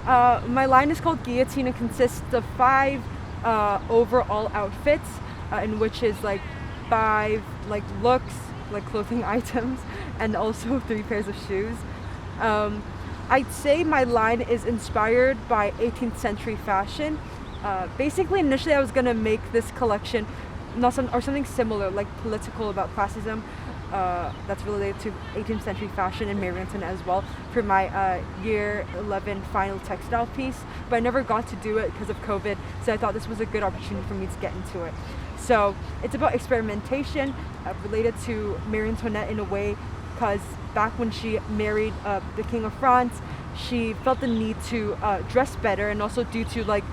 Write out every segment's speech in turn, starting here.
My line is called Guillotine and consists of 5 overall outfits, in which is like 5 like looks, like clothing items, and also 3 pairs of shoes. I'd say my line is inspired by 18th century fashion. Basically, initially I was gonna make this collection or something similar, like political about classism, that's related to 18th century fashion in Marie Antoinette as well, for my year 11 final textile piece, but I never got to do it because of COVID, so I thought this was a good opportunity for me to get into it. So it's about experimentation related to Marie Antoinette in a way, because back when she married the King of France, she felt the need to dress better, and also due to like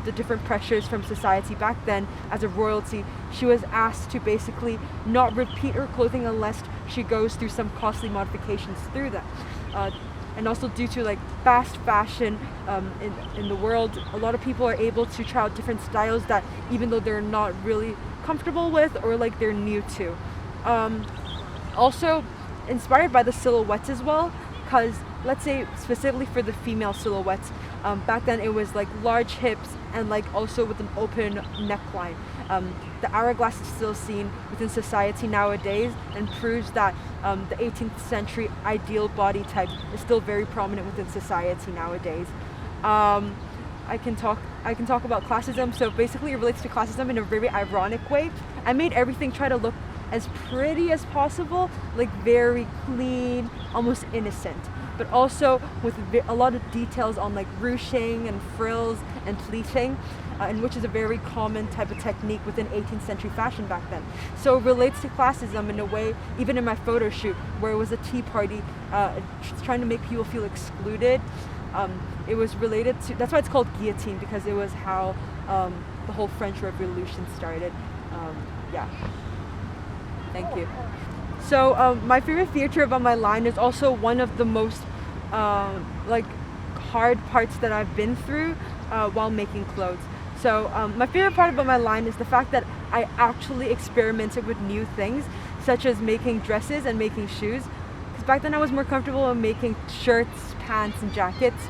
the different pressures from society back then as a royalty, she was asked to basically not repeat her clothing unless she goes through some costly modifications through that. And also due to like fast fashion in the world, a lot of people are able to try out different styles that even though they're not really comfortable with or like they're new to. Also inspired by the silhouettes as well, because let's say specifically for the female silhouettes, back then it was like large hips and like also with an open neckline. The hourglass is still seen within society nowadays and proves that the 18th century ideal body type is still very prominent within society nowadays. I can talk about classism. So basically it relates to classism in a very ironic way. I made everything try to look as pretty as possible, like very clean, almost innocent, but also with a lot of details on like ruching and frills and pleating, and which is a very common type of technique within 18th century fashion back then. So it relates to classism in a way, even in my photo shoot where it was a tea party, trying to make people feel excluded. It was related to, that's why it's called guillotine, because it was how the whole French Revolution started. Yeah. Thank you. So my favorite feature about my line is also one of the most like hard parts that I've been through while making clothes. So my favorite part about my line is the fact that I actually experimented with new things, such as making dresses and making shoes. Because back then I was more comfortable in making shirts, pants, and jackets.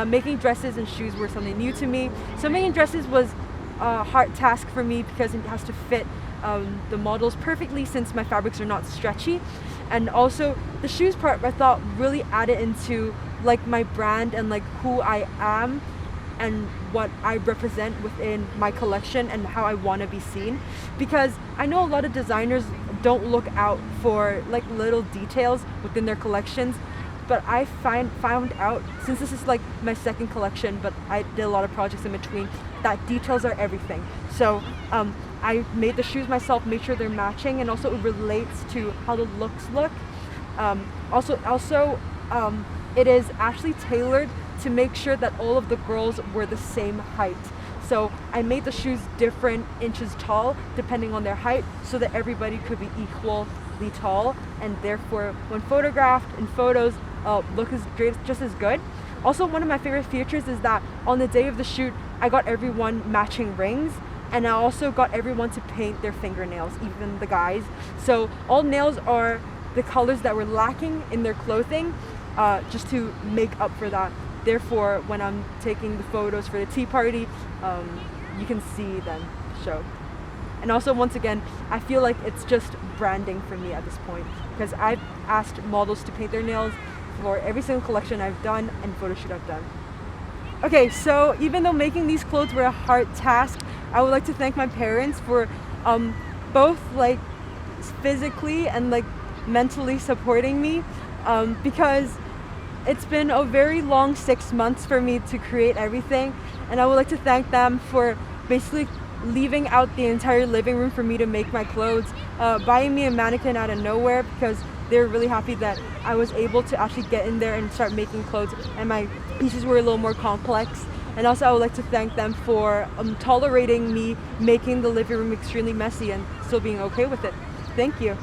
Making dresses and shoes were something new to me. So making dresses was a hard task for me because it has to fit the models perfectly since my fabrics are not stretchy. And also the shoes part I thought really added into like my brand and like who I am and what I represent within my collection and how I want to be seen, because I know a lot of designers don't look out for like little details within their collections, but I found out, since this is like my second collection, but I did a lot of projects in between, that details are everything. So I made the shoes myself, made sure they're matching, and also it relates to how the looks look. Also, it is actually tailored to make sure that all of the girls were the same height. So I made the shoes different inches tall depending on their height so that everybody could be equally tall, and therefore when photographed in photos look as great, just as good. Also, one of my favorite features is that on the day of the shoot I got everyone matching rings, and I also got everyone to paint their fingernails, even the guys. So all nails are the colors that were lacking in their clothing, just to make up for that. Therefore, when I'm taking the photos for the tea party, you can see them show. And also, once again, I feel like it's just branding for me at this point, because I've asked models to paint their nails for every single collection I've done and photo shoot I've done. Okay, so even though making these clothes were a hard task, I would like to thank my parents for both like physically and like mentally supporting me, because it's been a very long 6 months for me to create everything, and I would like to thank them for basically leaving out the entire living room for me to make my clothes, buying me a mannequin out of nowhere because they were really happy that I was able to actually get in there and start making clothes, and my pieces were a little more complex. And also I would like to thank them for tolerating me making the living room extremely messy and still being okay with it. Thank you.